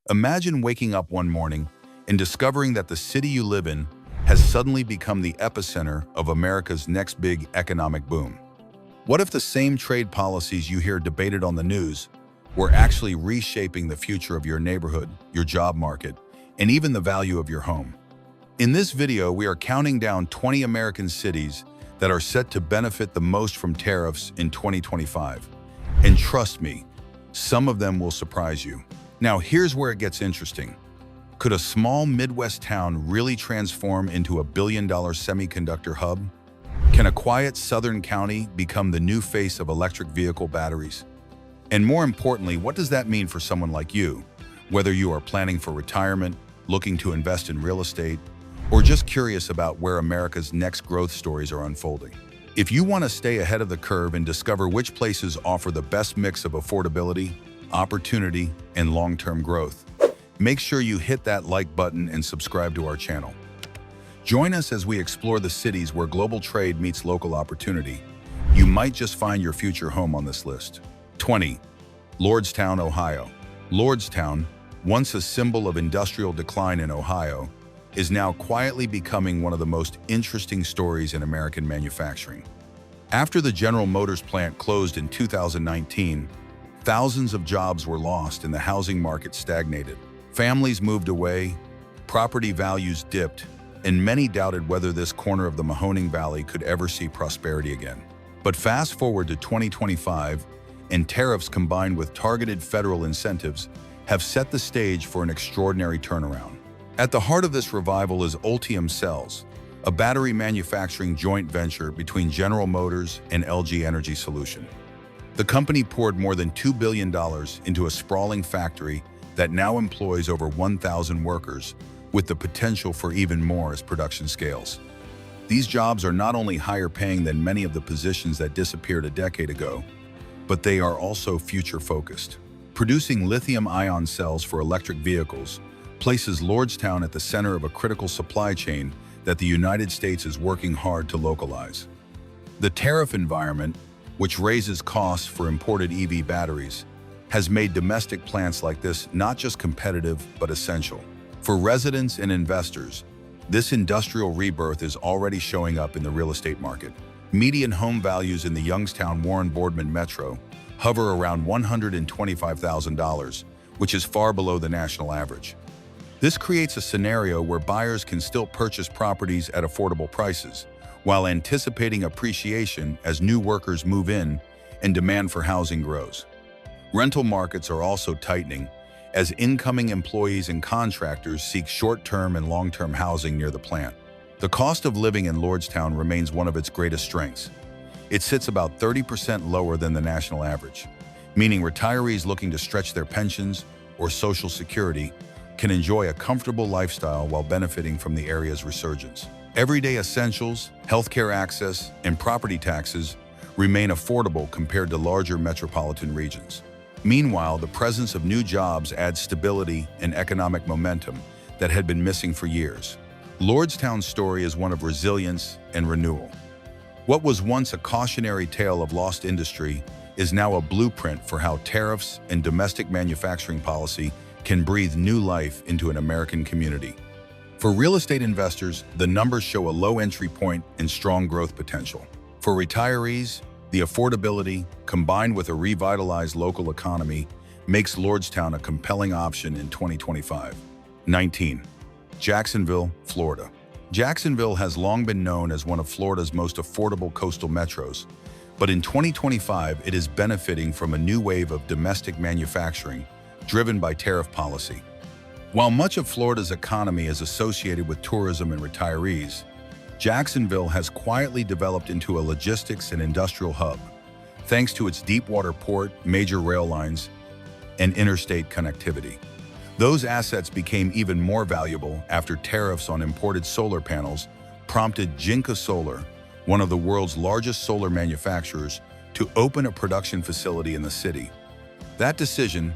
Imagine waking up one morning and discovering that the city you live in has suddenly become the epicenter of America's next big economic boom. What if the same trade policies you hear debated on the news were actually reshaping the future of your neighborhood, your job market, and even the value of your home? In this video, we are counting down 20 American cities that are set to benefit the most from tariffs in 2025. And trust me, some of them will surprise you. Now, here's where it gets interesting. Could a small Midwest town really transform into a billion-dollar semiconductor hub? Can a quiet southern county become the new face of electric vehicle batteries? And more importantly, what does that mean for someone like you? Whether you are planning for retirement, looking to invest in real estate, or just curious about where America's next growth stories are unfolding. If you want to stay ahead of the curve and discover which places offer the best mix of affordability, opportunity, and long-term growth, make sure you hit that like button and subscribe to our channel. Join us as we explore the cities where global trade meets local opportunity. You might just find your future home on this list. 20. Lordstown, Ohio. Lordstown, once a symbol of industrial decline in Ohio, is now quietly becoming one of the most interesting stories in American manufacturing. After the General Motors plant closed in 2019, thousands of jobs were lost and the housing market stagnated. Families moved away, property values dipped, and many doubted whether this corner of the Mahoning Valley could ever see prosperity again. But fast forward to 2025, and tariffs combined with targeted federal incentives have set the stage for an extraordinary turnaround. At the heart of this revival is Ultium Cells, a battery manufacturing joint venture between General Motors and LG Energy Solution. The company poured more than $2 billion into a sprawling factory that now employs over 1,000 workers, with the potential for even more as production scales. These jobs are not only higher paying than many of the positions that disappeared a decade ago, but they are also future-focused. Producing lithium-ion cells for electric vehicles places Lordstown at the center of a critical supply chain that the United States is working hard to localize. The tariff environment, which raises costs for imported EV batteries, has made domestic plants like this not just competitive, but essential. For residents and investors, this industrial rebirth is already showing up in the real estate market. Median home values in the Youngstown-Warren Boardman metro hover around $125,000, which is far below the national average. This creates a scenario where buyers can still purchase properties at affordable prices, while anticipating appreciation as new workers move in and demand for housing grows. Rental markets are also tightening as incoming employees and contractors seek short-term and long-term housing near the plant. The cost of living in Lordstown remains one of its greatest strengths. It sits about 30% lower than the national average, meaning retirees looking to stretch their pensions or Social Security can enjoy a comfortable lifestyle while benefiting from the area's resurgence. Everyday essentials, healthcare access, and property taxes remain affordable compared to larger metropolitan regions. Meanwhile, the presence of new jobs adds stability and economic momentum that had been missing for years. Lordstown's story is one of resilience and renewal. What was once a cautionary tale of lost industry is now a blueprint for how tariffs and domestic manufacturing policy can breathe new life into an American community. For real estate investors, the numbers show a low entry point and strong growth potential. For retirees, the affordability, combined with a revitalized local economy, makes Lordstown a compelling option in 2025. 19. Jacksonville, Florida. Jacksonville has long been known as one of Florida's most affordable coastal metros, but in 2025 it is benefiting from a new wave of domestic manufacturing driven by tariff policy. While much of Florida's economy is associated with tourism and retirees, Jacksonville has quietly developed into a logistics and industrial hub, thanks to its deep-water port, major rail lines, and interstate connectivity. Those assets became even more valuable after tariffs on imported solar panels prompted Jinko Solar, one of the world's largest solar manufacturers, to open a production facility in the city. That decision,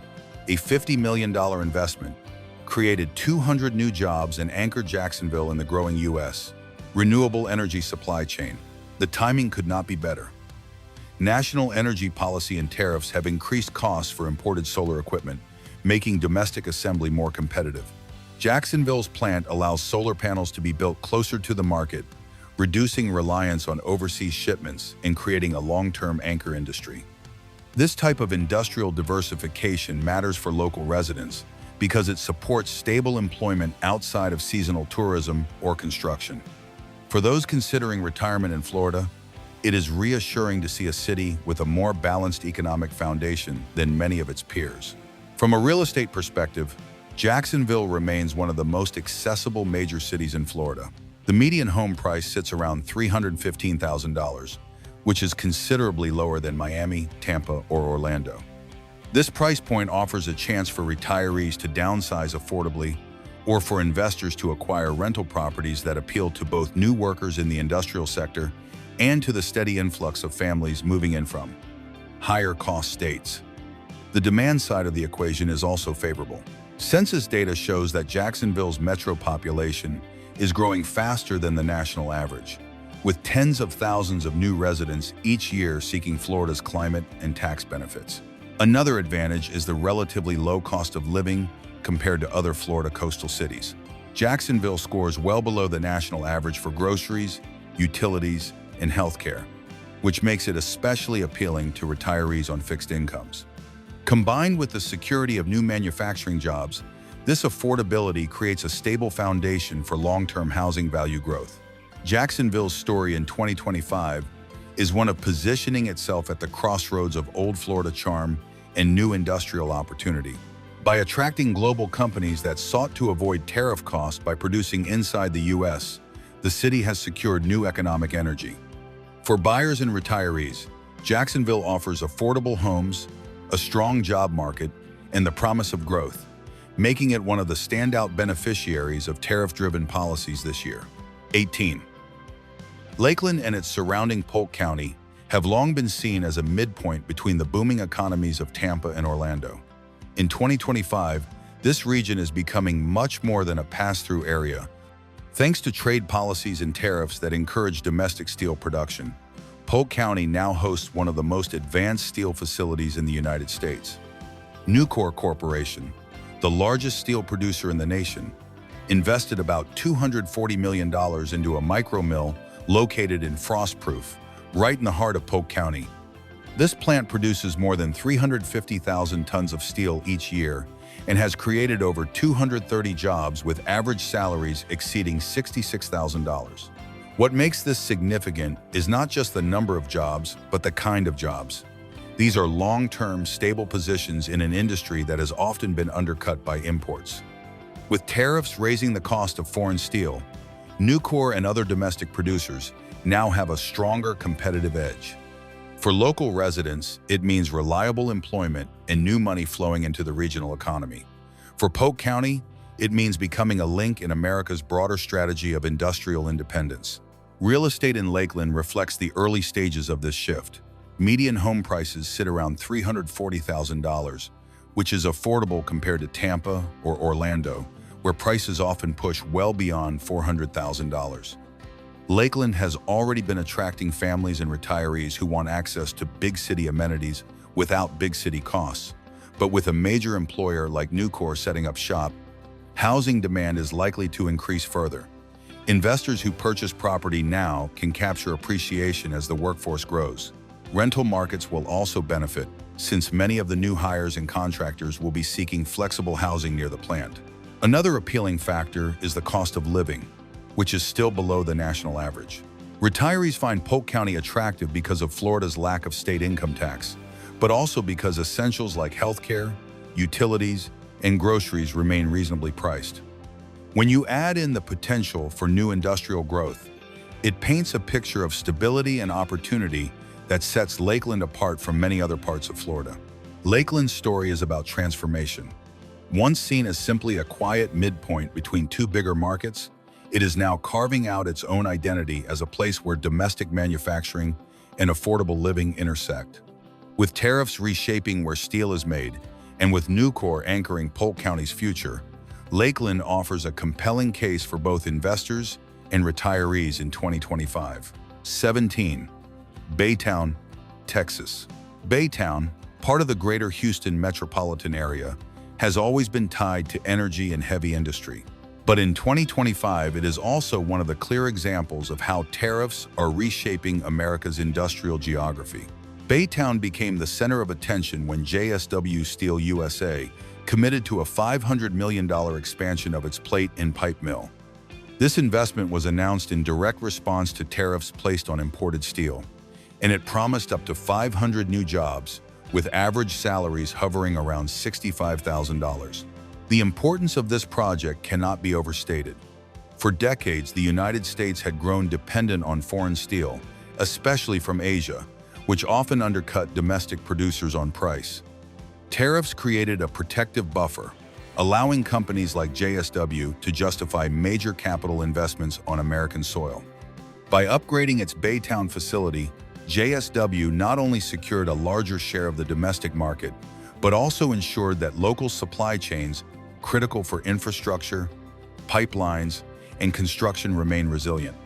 a $50 million investment, created 200 new jobs and anchored Jacksonville in the growing U.S. renewable energy supply chain. The timing could not be better. National energy policy and tariffs have increased costs for imported solar equipment, making domestic assembly more competitive. Jacksonville's plant allows solar panels to be built closer to the market, reducing reliance on overseas shipments and creating a long-term anchor industry. This type of industrial diversification matters for local residents because it supports stable employment outside of seasonal tourism or construction. For those considering retirement in Florida, it is reassuring to see a city with a more balanced economic foundation than many of its peers. From a real estate perspective, Jacksonville remains one of the most accessible major cities in Florida. The median home price sits around $315,000, which is considerably lower than Miami, Tampa, or Orlando. This price point offers a chance for retirees to downsize affordably or for investors to acquire rental properties that appeal to both new workers in the industrial sector and to the steady influx of families moving in from higher-cost states. The demand side of the equation is also favorable. Census data shows that Jacksonville's metro population is growing faster than the national average, with tens of thousands of new residents each year seeking Florida's climate and tax benefits. Another advantage is the relatively low cost of living compared to other Florida coastal cities. Jacksonville scores well below the national average for groceries, utilities, and healthcare, which makes it especially appealing to retirees on fixed incomes. Combined with the security of new manufacturing jobs, this affordability creates a stable foundation for long-term housing value growth. Jacksonville's story in 2025 is one of positioning itself at the crossroads of old Florida charm and new industrial opportunity. By attracting global companies that sought to avoid tariff costs by producing inside the U.S., the city has secured new economic energy. For buyers and retirees, Jacksonville offers affordable homes, a strong job market, and the promise of growth, making it one of the standout beneficiaries of tariff-driven policies this year. 18. Lakeland and its surrounding Polk County have long been seen as a midpoint between the booming economies of Tampa and Orlando. In 2025, this region is becoming much more than a pass-through area, thanks to trade policies and tariffs that encourage domestic steel production. Polk County now hosts one of the most advanced steel facilities in the United States. Nucor Corporation, the largest steel producer in the nation, invested about $240 million into a micromill located in Frostproof, right in the heart of Polk County. This plant produces more than 350,000 tons of steel each year and has created over 230 jobs with average salaries exceeding $66,000. What makes this significant is not just the number of jobs, but the kind of jobs. These are long-term, stable positions in an industry that has often been undercut by imports. With tariffs raising the cost of foreign steel, Nucor and other domestic producers now have a stronger competitive edge. For local residents, it means reliable employment and new money flowing into the regional economy. For Polk County, it means becoming a link in America's broader strategy of industrial independence. Real estate in Lakeland reflects the early stages of this shift. Median home prices sit around $340,000, which is affordable compared to Tampa or Orlando, where prices often push well beyond $400,000. Lakeland has already been attracting families and retirees who want access to big city amenities without big city costs. But with a major employer like Nucor setting up shop, housing demand is likely to increase further. Investors who purchase property now can capture appreciation as the workforce grows. Rental markets will also benefit, since many of the new hires and contractors will be seeking flexible housing near the plant. Another appealing factor is the cost of living, which is still below the national average. Retirees find Polk County attractive because of Florida's lack of state income tax, but also because essentials like healthcare, utilities, and groceries remain reasonably priced. When you add in the potential for new industrial growth, it paints a picture of stability and opportunity that sets Lakeland apart from many other parts of Florida. Lakeland's story is about transformation. Once seen as simply a quiet midpoint between two bigger markets, it is now carving out its own identity as a place where domestic manufacturing and affordable living intersect. With tariffs reshaping where steel is made, and with Nucor anchoring Polk County's future, Lakeland offers a compelling case for both investors and retirees in 2025. 17. Baytown, Texas. Baytown, part of the greater Houston metropolitan area, has always been tied to energy and heavy industry. But in 2025, it is also one of the clear examples of how tariffs are reshaping America's industrial geography. Baytown became the center of attention when JSW Steel USA committed to a $500 million expansion of its plate and pipe mill. This investment was announced in direct response to tariffs placed on imported steel, and it promised up to 500 new jobs, with average salaries hovering around $65,000. The importance of this project cannot be overstated. For decades, the United States had grown dependent on foreign steel, especially from Asia, which often undercut domestic producers on price. Tariffs created a protective buffer, allowing companies like JSW to justify major capital investments on American soil. By upgrading its Baytown facility, JSW not only secured a larger share of the domestic market, but also ensured that local supply chains, critical for infrastructure, pipelines, and construction, remain resilient.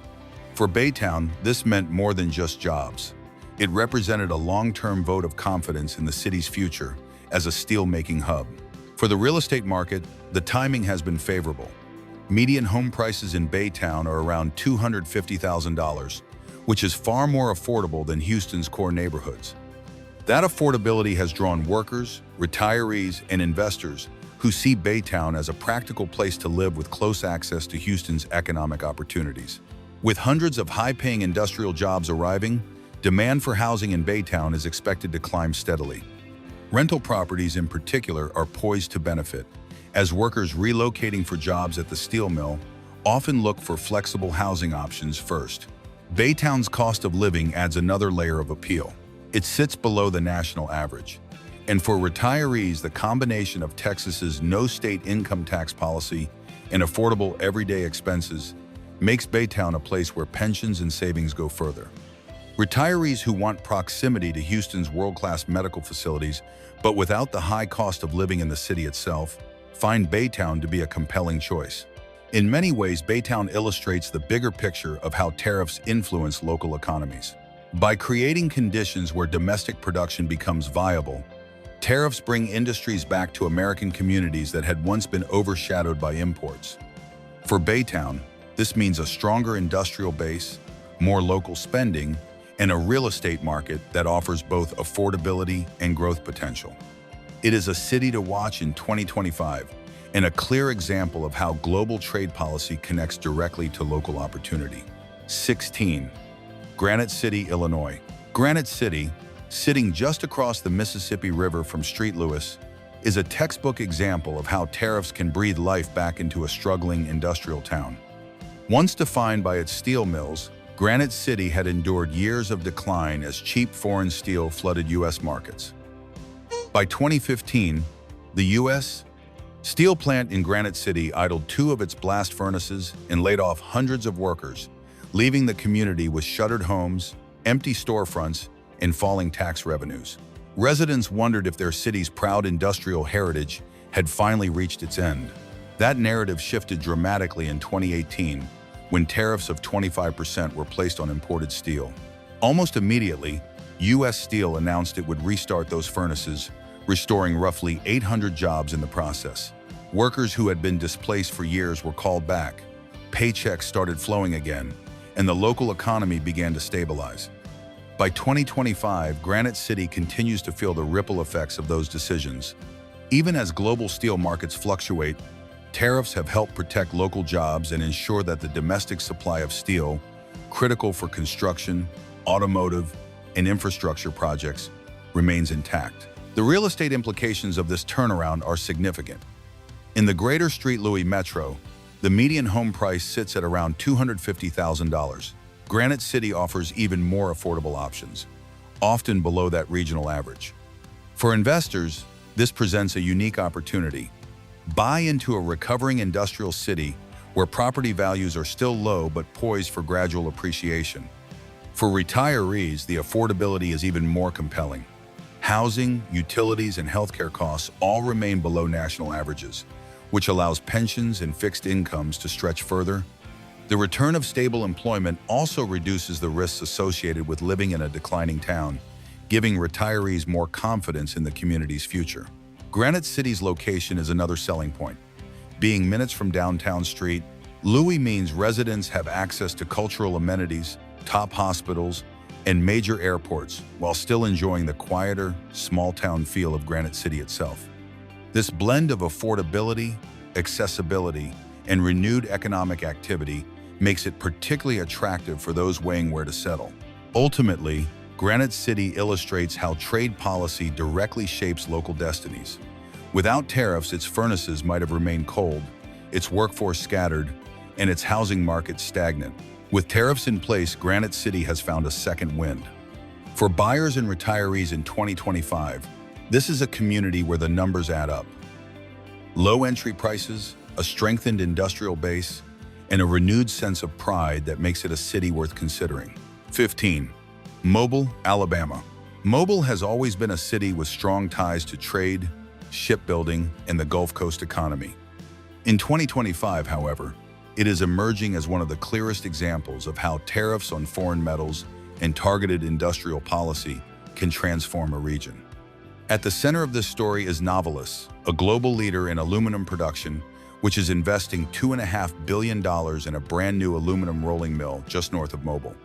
For Baytown, this meant more than just jobs. It represented a long-term vote of confidence in the city's future as a steel-making hub. For the real estate market, the timing has been favorable. Median home prices in Baytown are around $250,000, which is far more affordable than Houston's core neighborhoods. That affordability has drawn workers, retirees, and investors who see Baytown as a practical place to live with close access to Houston's economic opportunities. With hundreds of high-paying industrial jobs arriving, demand for housing in Baytown is expected to climb steadily. Rental properties in particular are poised to benefit, as workers relocating for jobs at the steel mill often look for flexible housing options first. Baytown's cost of living adds another layer of appeal. It sits below the national average. And for retirees, the combination of Texas's no state income tax policy and affordable everyday expenses makes Baytown a place where pensions and savings go further. Retirees who want proximity to Houston's world-class medical facilities, but without the high cost of living in the city itself, find Baytown to be a compelling choice. In many ways, Baytown illustrates the bigger picture of how tariffs influence local economies. By creating conditions where domestic production becomes viable, tariffs bring industries back to American communities that had once been overshadowed by imports. For Baytown, this means a stronger industrial base, more local spending, and a real estate market that offers both affordability and growth potential. It is a city to watch in 2025 and a clear example of how global trade policy connects directly to local opportunity. 16. Granite City, Illinois. Granite City, sitting just across the Mississippi River from St. Louis, is a textbook example of how tariffs can breathe life back into a struggling industrial town. Once defined by its steel mills, Granite City had endured years of decline as cheap foreign steel flooded U.S. markets. By 2015, the U.S. steel plant in Granite City idled 2 of its blast furnaces and laid off hundreds of workers, leaving the community with shuttered homes, empty storefronts, and falling tax revenues. Residents wondered if their city's proud industrial heritage had finally reached its end. That narrative shifted dramatically in 2018, when tariffs of 25% were placed on imported steel. Almost immediately, U.S. Steel announced it would restart those furnaces, restoring roughly 800 jobs in the process. Workers who had been displaced for years were called back, paychecks started flowing again, and the local economy began to stabilize. By 2025, Granite City continues to feel the ripple effects of those decisions. Even as global steel markets fluctuate, tariffs have helped protect local jobs and ensure that the domestic supply of steel, critical for construction, automotive, and infrastructure projects, remains intact. The real estate implications of this turnaround are significant. In the greater St. Louis metro, the median home price sits at around $250,000. Granite City offers even more affordable options, often below that regional average. For investors, this presents a unique opportunity. Buy into a recovering industrial city where property values are still low but poised for gradual appreciation. For retirees, the affordability is even more compelling. Housing, utilities, and healthcare costs all remain below national averages, which allows pensions and fixed incomes to stretch further. The return of stable employment also reduces the risks associated with living in a declining town, giving retirees more confidence in the community's future. Granite City's location is another selling point. Being minutes from downtown street, Louis means residents have access to cultural amenities, top hospitals, and major airports while still enjoying the quieter, small-town feel of Granite City itself. This blend of affordability, accessibility, and renewed economic activity makes it particularly attractive for those weighing where to settle. Ultimately, Granite City illustrates how trade policy directly shapes local destinies. Without tariffs, its furnaces might have remained cold, its workforce scattered, and its housing market stagnant. With tariffs in place, Granite City has found a second wind. For buyers and retirees in 2025, this is a community where the numbers add up. Low entry prices, a strengthened industrial base, and a renewed sense of pride that makes it a city worth considering. 15. Mobile, Alabama. Mobile has always been a city with strong ties to trade, shipbuilding, and the Gulf Coast economy. In 2025, however, it is emerging as one of the clearest examples of how tariffs on foreign metals and targeted industrial policy can transform a region. At the center of this story is Novelis, a global leader in aluminum production, which is investing $2.5 billion in a brand new aluminum rolling mill just north of Mobile.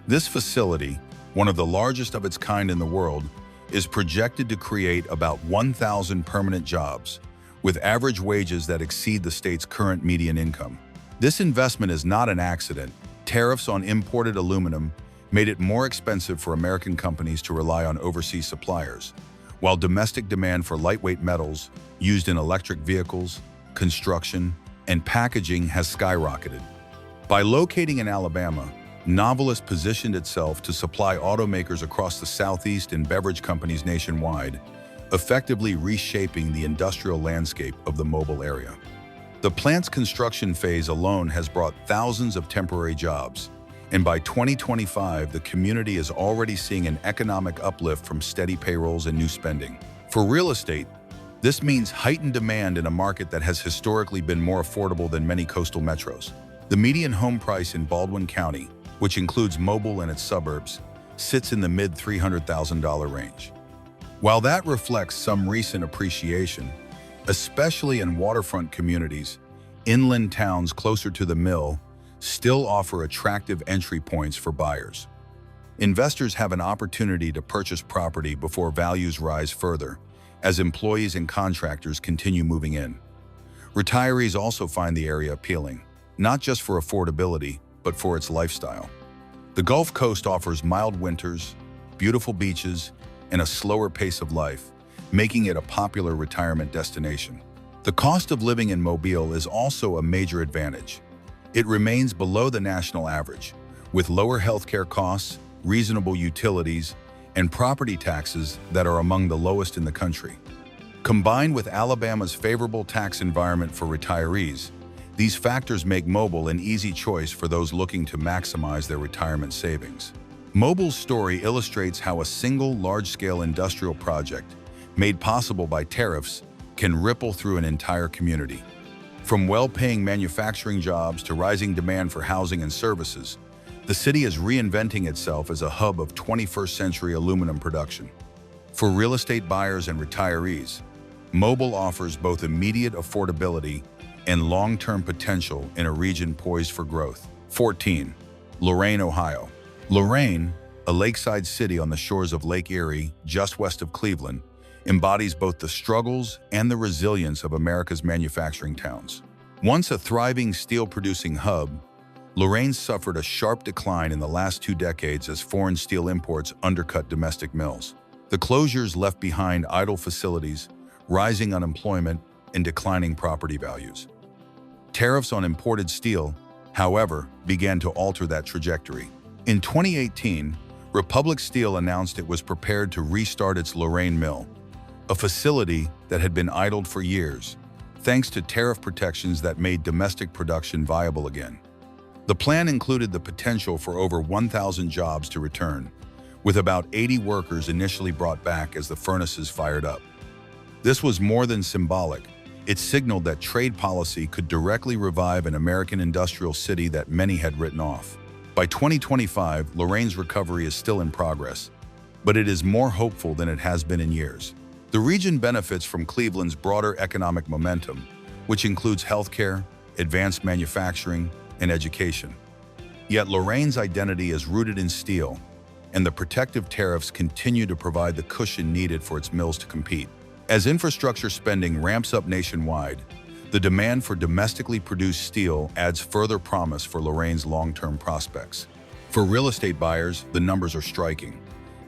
This facility, one of the largest of its kind in the world, is projected to create about 1,000 permanent jobs, with average wages that exceed the state's current median income. This investment is not an accident. Tariffs on imported aluminum made it more expensive for American companies to rely on overseas suppliers, while domestic demand for lightweight metals used in electric vehicles, construction, and packaging has skyrocketed. By locating in Alabama, Novelis positioned itself to supply automakers across the Southeast and beverage companies nationwide, effectively reshaping the industrial landscape of the Mobile area. The plant's construction phase alone has brought thousands of temporary jobs, and by 2025, the community is already seeing an economic uplift from steady payrolls and new spending. For real estate, this means heightened demand in a market that has historically been more affordable than many coastal metros. The median home price in Baldwin County, which includes Mobile and its suburbs, sits in the mid-$300,000 range. While that reflects some recent appreciation, especially in waterfront communities, inland towns closer to the mill still offer attractive entry points for buyers. Investors have an opportunity to purchase property before values rise further, as employees and contractors continue moving in. Retirees also find the area appealing, not just for affordability, but for its lifestyle. The Gulf Coast offers mild winters, beautiful beaches, and a slower pace of life, making it a popular retirement destination. The cost of living in Mobile is also a major advantage. It remains below the national average, with lower healthcare costs, reasonable utilities, and property taxes that are among the lowest in the country. Combined with Alabama's favorable tax environment for retirees, these factors make Mobile an easy choice for those looking to maximize their retirement savings. Mobile's story illustrates how a single large-scale industrial project, made possible by tariffs, can ripple through an entire community. From well-paying manufacturing jobs to rising demand for housing and services, the city is reinventing itself as a hub of 21st-century aluminum production. For real estate buyers and retirees, Mobile offers both immediate affordability and long-term potential in a region poised for growth. 14. Lorain, Ohio. Lorain, a lakeside city on the shores of Lake Erie, just west of Cleveland, embodies both the struggles and the resilience of America's manufacturing towns. Once a thriving steel-producing hub, Lorain suffered a sharp decline in the last 2 decades as foreign steel imports undercut domestic mills. The closures left behind idle facilities, rising unemployment, and declining property values. Tariffs on imported steel, however, began to alter that trajectory. In 2018, Republic Steel announced it was prepared to restart its Lorain mill, a facility that had been idled for years, thanks to tariff protections that made domestic production viable again. The plan included the potential for over 1,000 jobs to return, with about 80 workers initially brought back as the furnaces fired up. This was more than symbolic. It signaled that trade policy could directly revive an American industrial city that many had written off. By 2025, Lorain's recovery is still in progress, but it is more hopeful than it has been in years. The region benefits from Cleveland's broader economic momentum, which includes healthcare, advanced manufacturing, and education. Yet Lorraine's identity is rooted in steel, and the protective tariffs continue to provide the cushion needed for its mills to compete. As infrastructure spending ramps up nationwide, the demand for domestically produced steel adds further promise for Lorraine's long-term prospects. For real estate buyers, the numbers are striking.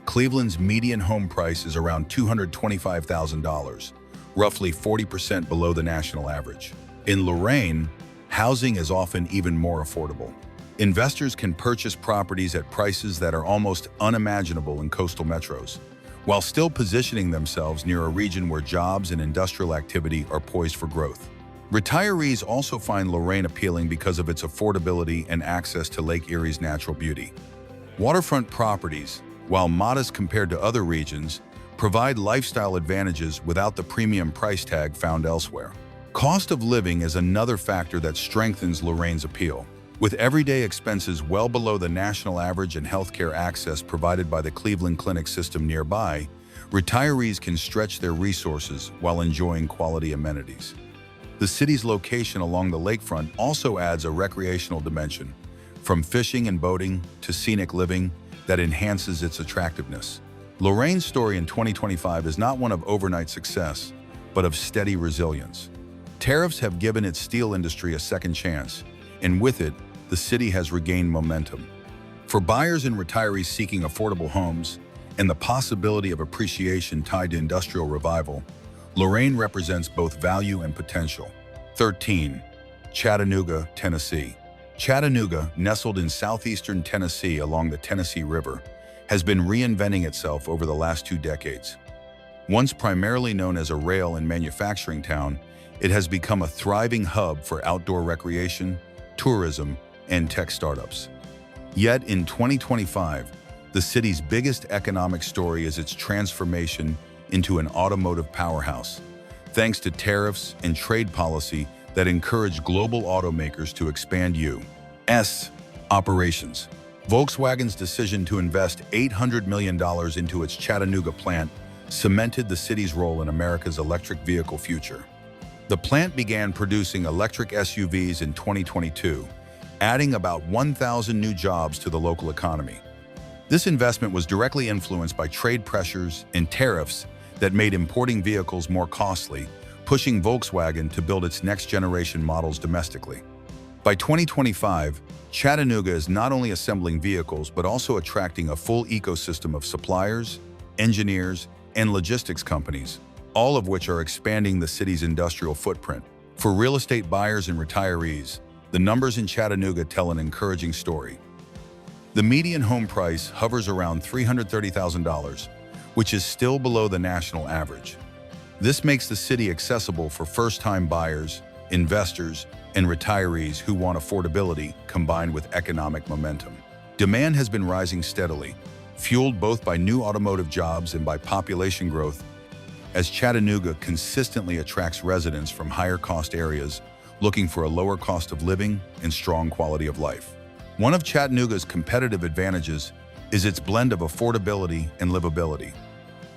Cleveland's median home price is around $225,000, roughly 40% below the national average. In Lorraine, housing is often even more affordable. Investors can purchase properties at prices that are almost unimaginable in coastal metros, while still positioning themselves near a region where jobs and industrial activity are poised for growth. Retirees also find Lorraine appealing because of its affordability and access to Lake Erie's natural beauty. Waterfront properties, while modest compared to other regions, provide lifestyle advantages without the premium price tag found elsewhere. Cost of living is another factor that strengthens Lorraine's appeal. With everyday expenses well below the national average and healthcare access provided by the Cleveland Clinic system nearby, retirees can stretch their resources while enjoying quality amenities. The city's location along the lakefront also adds a recreational dimension, from fishing and boating to scenic living, that enhances its attractiveness. Lorraine's story in 2025 is not one of overnight success, but of steady resilience. Tariffs have given its steel industry a second chance, and with it, the city has regained momentum. For buyers and retirees seeking affordable homes and the possibility of appreciation tied to industrial revival, Lorraine represents both value and potential. 13. Chattanooga, Tennessee. Chattanooga, nestled in southeastern Tennessee along the Tennessee River, has been reinventing itself over the last 2 decades. Once primarily known as a rail and manufacturing town, it has become a thriving hub for outdoor recreation, tourism, and tech startups. Yet in 2025, the city's biggest economic story is its transformation into an automotive powerhouse, thanks to tariffs and trade policy that encourage global automakers to expand U.S. operations. Volkswagen's decision to invest $800 million into its Chattanooga plant cemented the city's role in America's electric vehicle future. The plant began producing electric SUVs in 2022, adding about 1,000 new jobs to the local economy. This investment was directly influenced by trade pressures and tariffs that made importing vehicles more costly, pushing Volkswagen to build its next-generation models domestically. By 2025, Chattanooga is not only assembling vehicles but also attracting a full ecosystem of suppliers, engineers, and logistics companies, all of which are expanding the city's industrial footprint. For real estate buyers and retirees, the numbers in Chattanooga tell an encouraging story. The median home price hovers around $330,000, which is still below the national average. This makes the city accessible for first-time buyers, investors, and retirees who want affordability combined with economic momentum. Demand has been rising steadily, fueled both by new automotive jobs and by population growth, as Chattanooga consistently attracts residents from higher-cost areas looking for a lower cost of living and strong quality of life. One of Chattanooga's competitive advantages is its blend of affordability and livability.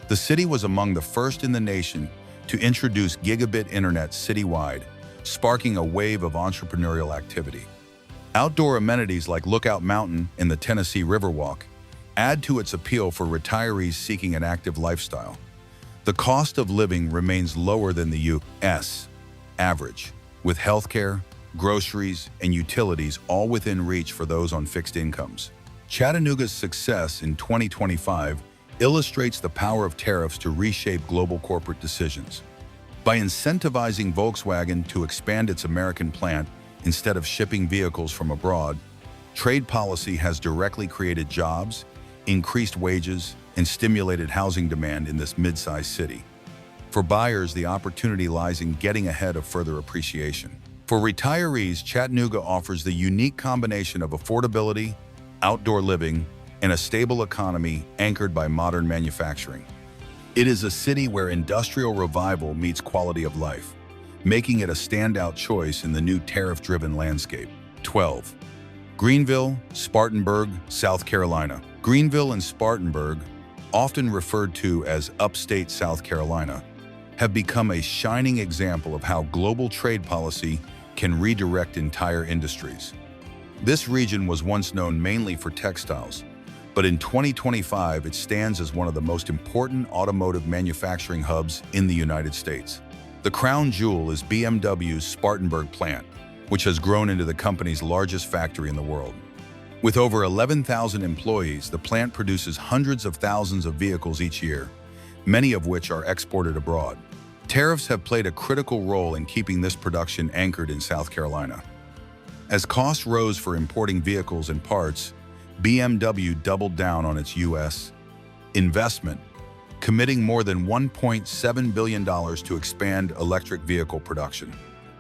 The city was among the first in the nation to introduce gigabit internet citywide, sparking a wave of entrepreneurial activity. Outdoor amenities like Lookout Mountain and the Tennessee Riverwalk add to its appeal for retirees seeking an active lifestyle. The cost of living remains lower than the U.S. average, with healthcare, groceries, and utilities all within reach for those on fixed incomes. Chattanooga's success in 2025 illustrates the power of tariffs to reshape global corporate decisions. By incentivizing Volkswagen to expand its American plant instead of shipping vehicles from abroad, trade policy has directly created jobs, increased wages, and stimulated housing demand in this mid-sized city. For buyers, the opportunity lies in getting ahead of further appreciation. For retirees, Chattanooga offers the unique combination of affordability, outdoor living, and a stable economy anchored by modern manufacturing. It is a city where industrial revival meets quality of life, making it a standout choice in the new tariff-driven landscape. 12. Greenville, Spartanburg, South Carolina. Greenville and Spartanburg, often referred to as upstate South Carolina, have become a shining example of how global trade policy can redirect entire industries. This region was once known mainly for textiles, but in 2025 it stands as one of the most important automotive manufacturing hubs in the United States. The crown jewel is BMW's Spartanburg plant, which has grown into the company's largest factory in the world. With over 11,000 employees, the plant produces hundreds of thousands of vehicles each year, many of which are exported abroad. Tariffs have played a critical role in keeping this production anchored in South Carolina. As costs rose for importing vehicles and parts, BMW doubled down on its U.S. investment, committing more than $1.7 billion to expand electric vehicle production.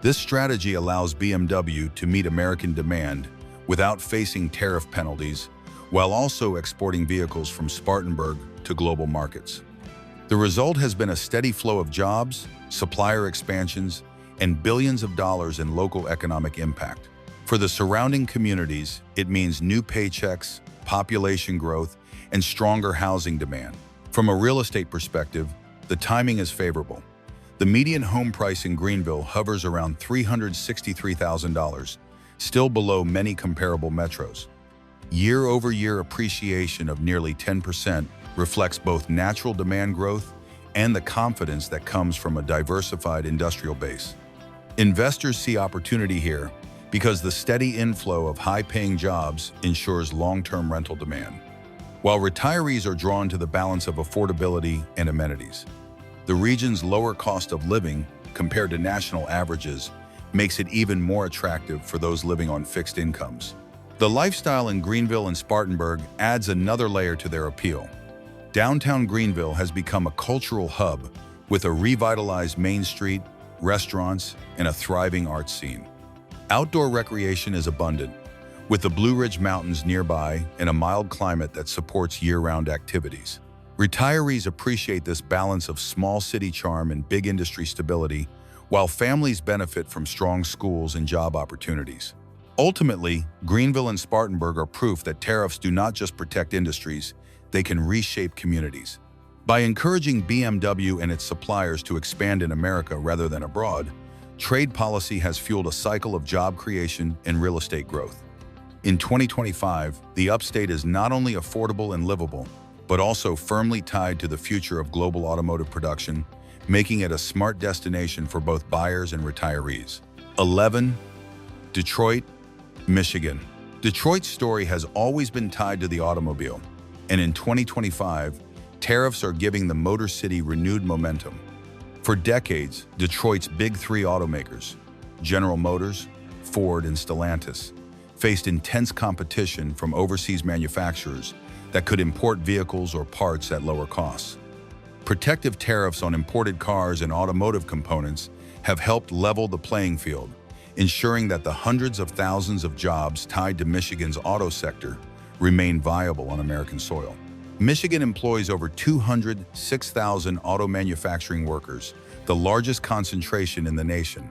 This strategy allows BMW to meet American demand without facing tariff penalties, while also exporting vehicles from Spartanburg to global markets. The result has been a steady flow of jobs, supplier expansions, and billions of dollars in local economic impact. For the surrounding communities, it means new paychecks, population growth, and stronger housing demand. From a real estate perspective, the timing is favorable. The median home price in Greenville hovers around $363,000, still below many comparable metros. Year-over-year appreciation of nearly 10% reflects both natural demand growth and the confidence that comes from a diversified industrial base. Investors see opportunity here because the steady inflow of high-paying jobs ensures long-term rental demand, while retirees are drawn to the balance of affordability and amenities. The region's lower cost of living, compared to national averages, makes it even more attractive for those living on fixed incomes. The lifestyle in Greenville and Spartanburg adds another layer to their appeal. Downtown Greenville has become a cultural hub with a revitalized Main Street, restaurants, and a thriving arts scene. Outdoor recreation is abundant, with the Blue Ridge Mountains nearby and a mild climate that supports year-round activities. Retirees appreciate this balance of small city charm and big industry stability, while families benefit from strong schools and job opportunities. Ultimately, Greenville and Spartanburg are proof that tariffs do not just protect industries, they can reshape communities. By encouraging BMW and its suppliers to expand in America rather than abroad, trade policy has fueled a cycle of job creation and real estate growth. In 2025, the upstate is not only affordable and livable, but also firmly tied to the future of global automotive production, making it a smart destination for both buyers and retirees. 11. Detroit, Michigan. Detroit's story has always been tied to the automobile, and in 2025, tariffs are giving the Motor City renewed momentum. For decades, Detroit's big three automakers, General Motors, Ford, and Stellantis, faced intense competition from overseas manufacturers that could import vehicles or parts at lower costs. Protective tariffs on imported cars and automotive components have helped level the playing field, ensuring that the hundreds of thousands of jobs tied to Michigan's auto sector remain viable on American soil. Michigan employs over 206,000 auto manufacturing workers, the largest concentration in the nation.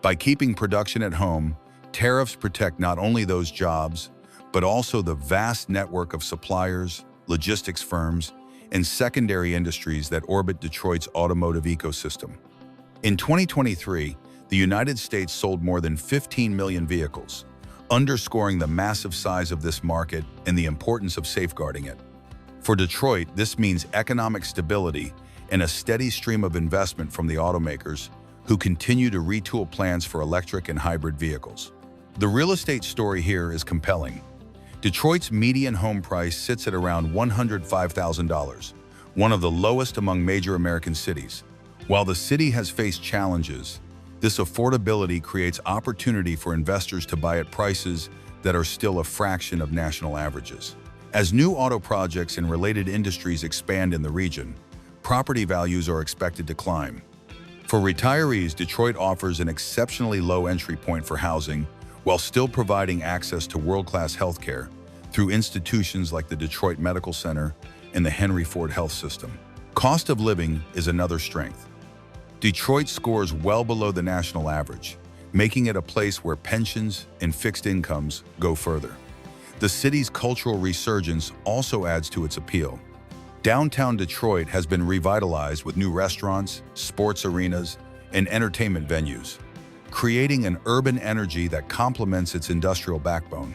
By keeping production at home, tariffs protect not only those jobs, but also the vast network of suppliers, logistics firms, and secondary industries that orbit Detroit's automotive ecosystem. In 2023, the United States sold more than 15 million vehicles, underscoring the massive size of this market and the importance of safeguarding it. For Detroit, this means economic stability and a steady stream of investment from the automakers who continue to retool plans for electric and hybrid vehicles. The real estate story here is compelling. Detroit's median home price sits at around $105,000, one of the lowest among major American cities. While the city has faced challenges, this affordability creates opportunity for investors to buy at prices that are still a fraction of national averages. As new auto projects and related industries expand in the region, property values are expected to climb. For retirees, Detroit offers an exceptionally low entry point for housing, while still providing access to world-class healthcare through institutions like the Detroit Medical Center and the Henry Ford Health System. Cost of living is another strength. Detroit scores well below the national average, making it a place where pensions and fixed incomes go further. The city's cultural resurgence also adds to its appeal. Downtown Detroit has been revitalized with new restaurants, sports arenas, and entertainment venues, creating an urban energy that complements its industrial backbone.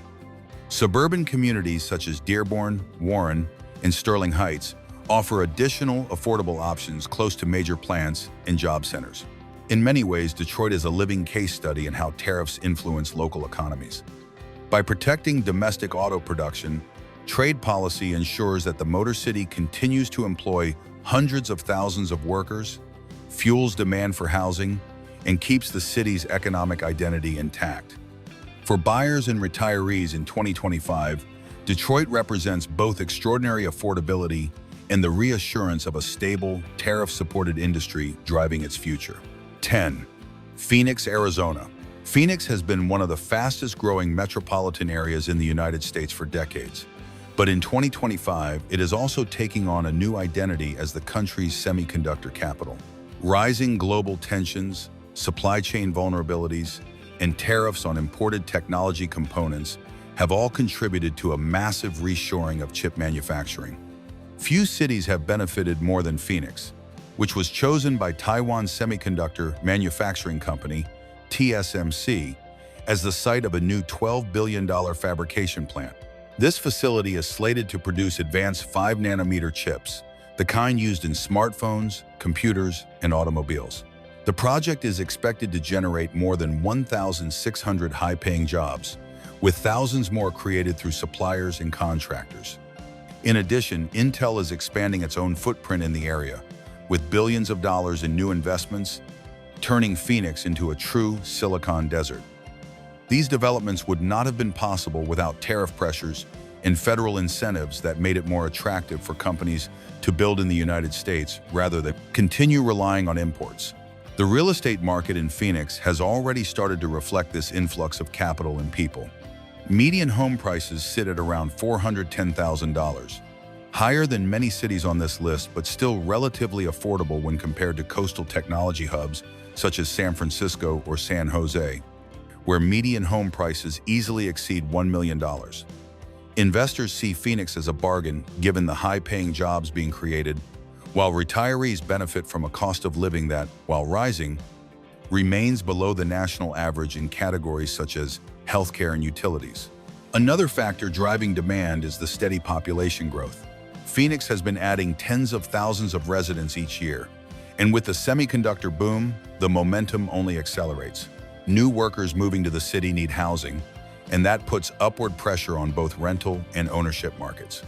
Suburban communities such as Dearborn, Warren, and Sterling Heights offer additional affordable options close to major plants and job centers. In many ways, Detroit is a living case study in how tariffs influence local economies. By protecting domestic auto production, trade policy ensures that the Motor City continues to employ hundreds of thousands of workers, fuels demand for housing, and keeps the city's economic identity intact. For buyers and retirees in 2025, Detroit represents both extraordinary affordability and the reassurance of a stable, tariff-supported industry driving its future. 10. Phoenix, Arizona. Phoenix has been one of the fastest-growing metropolitan areas in the United States for decades. But in 2025, it is also taking on a new identity as the country's semiconductor capital. Rising global tensions, supply chain vulnerabilities, and tariffs on imported technology components have all contributed to a massive reshoring of chip manufacturing. Few cities have benefited more than Phoenix, which was chosen by Taiwan's semiconductor manufacturing company, TSMC, as the site of a new $12 billion fabrication plant. This facility is slated to produce advanced 5-nanometer chips, the kind used in smartphones, computers, and automobiles. The project is expected to generate more than 1,600 high-paying jobs, with thousands more created through suppliers and contractors. In addition, Intel is expanding its own footprint in the area, with billions of dollars in new investments, turning Phoenix into a true silicon desert. These developments would not have been possible without tariff pressures and federal incentives that made it more attractive for companies to build in the United States rather than continue relying on imports. The real estate market in Phoenix has already started to reflect this influx of capital and people. Median home prices sit at around $410,000, higher than many cities on this list, but still relatively affordable when compared to coastal technology hubs such as San Francisco or San Jose, where median home prices easily exceed $1 million. Investors see Phoenix as a bargain given the high-paying jobs being created, while retirees benefit from a cost of living that, while rising, remains below the national average in categories such as healthcare and utilities. Another factor driving demand is the steady population growth. Phoenix has been adding tens of thousands of residents each year, and with the semiconductor boom, the momentum only accelerates. New workers moving to the city need housing, and that puts upward pressure on both rental and ownership markets.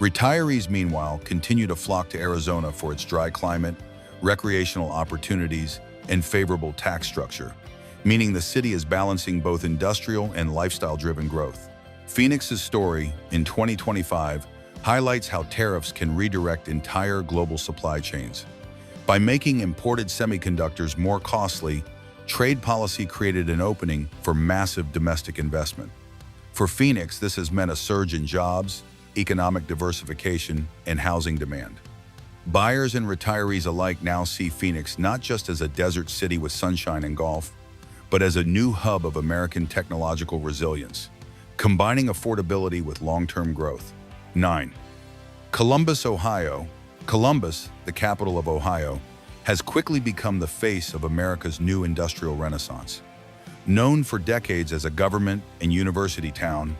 Retirees, meanwhile, continue to flock to Arizona for its dry climate, recreational opportunities, and favorable tax structure, meaning the city is balancing both industrial and lifestyle-driven growth. Phoenix's story in 2025 highlights how tariffs can redirect entire global supply chains. By making imported semiconductors more costly, trade policy created an opening for massive domestic investment. For Phoenix, this has meant a surge in jobs, economic diversification, and housing demand. Buyers and retirees alike now see Phoenix not just as a desert city with sunshine and golf, but as a new hub of American technological resilience, combining affordability with long-term growth. 9. Columbus, Ohio. Columbus, the capital of Ohio, has quickly become the face of America's new industrial renaissance. Known for decades as a government and university town,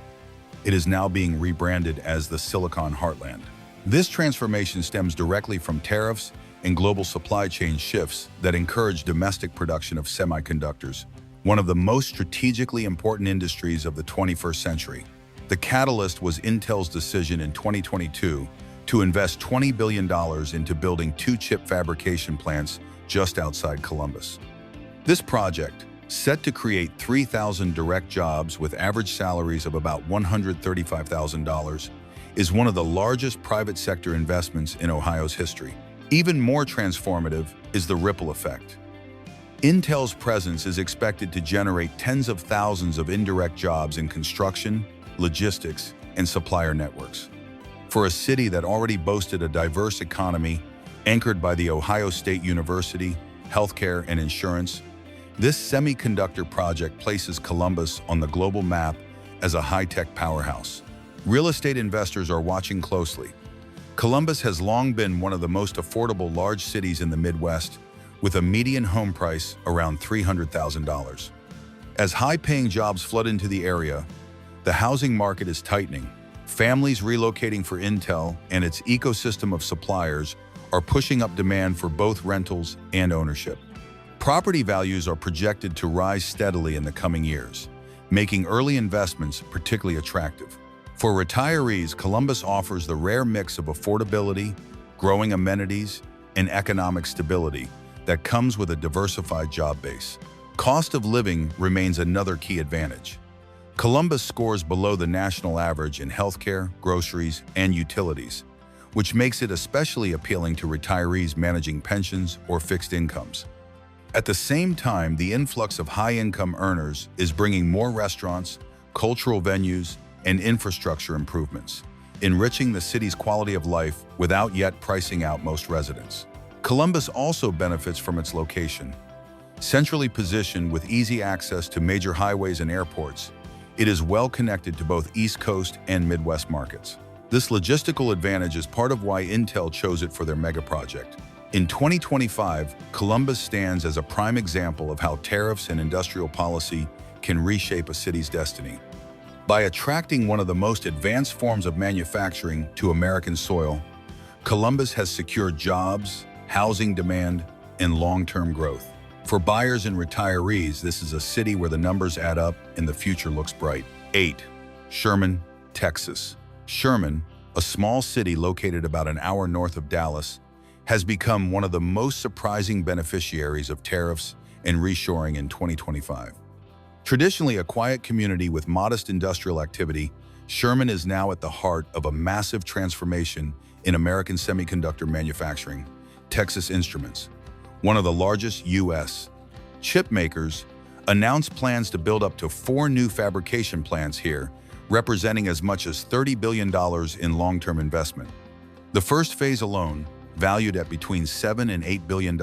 it is now being rebranded as the Silicon Heartland. This transformation stems directly from tariffs and global supply chain shifts that encourage domestic production of semiconductors, one of the most strategically important industries of the 21st century. The catalyst was Intel's decision in 2022 to invest $20 billion into building 2 chip fabrication plants just outside Columbus. This project, set to create 3,000 direct jobs with average salaries of about $135,000, is one of the largest private sector investments in Ohio's history. Even more transformative is the ripple effect. Intel's presence is expected to generate tens of thousands of indirect jobs in construction, logistics, and supplier networks. For a city that already boasted a diverse economy anchored by the Ohio State University, healthcare, and insurance, this semiconductor project places Columbus on the global map as a high-tech powerhouse. Real estate investors are watching closely. Columbus has long been one of the most affordable large cities in the Midwest, with a median home price around $300,000. As high-paying jobs flood into the area, the housing market is tightening. Families relocating for Intel and its ecosystem of suppliers are pushing up demand for both rentals and ownership. Property values are projected to rise steadily in the coming years, making early investments particularly attractive. For retirees, Columbus offers the rare mix of affordability, growing amenities, and economic stability that comes with a diversified job base. Cost of living remains another key advantage. Columbus scores below the national average in healthcare, groceries, and utilities, which makes it especially appealing to retirees managing pensions or fixed incomes. At the same time, the influx of high-income earners is bringing more restaurants, cultural venues, and infrastructure improvements, enriching the city's quality of life without yet pricing out most residents. Columbus also benefits from its location. Centrally positioned with easy access to major highways and airports, it is well connected to both East Coast and Midwest markets. This logistical advantage is part of why Intel chose it for their mega project. In 2025, Columbus stands as a prime example of how tariffs and industrial policy can reshape a city's destiny. By attracting one of the most advanced forms of manufacturing to American soil, Columbus has secured jobs, housing demand, and long-term growth. For buyers and retirees, this is a city where the numbers add up and the future looks bright. 8. Sherman, Texas. Sherman, a small city located about an hour north of Dallas, has become one of the most surprising beneficiaries of tariffs and reshoring in 2025. Traditionally a quiet community with modest industrial activity, Sherman is now at the heart of a massive transformation in American semiconductor manufacturing. Texas Instruments, one of the largest U.S. chip makers, announced plans to build up to 4 new fabrication plants here, representing as much as $30 billion in long-term investment. The first phase alone, valued at between $7 and $8 billion,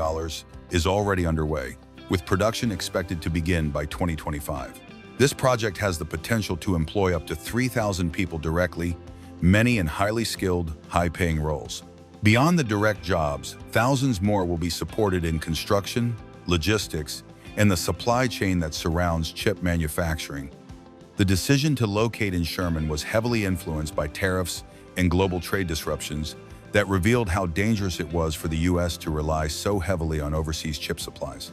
is already underway, with production expected to begin by 2025. This project has the potential to employ up to 3,000 people directly, many in highly skilled, high-paying roles. Beyond the direct jobs, thousands more will be supported in construction, logistics, and the supply chain that surrounds chip manufacturing. The decision to locate in Sherman was heavily influenced by tariffs and global trade disruptions that revealed how dangerous it was for the U.S. to rely so heavily on overseas chip supplies.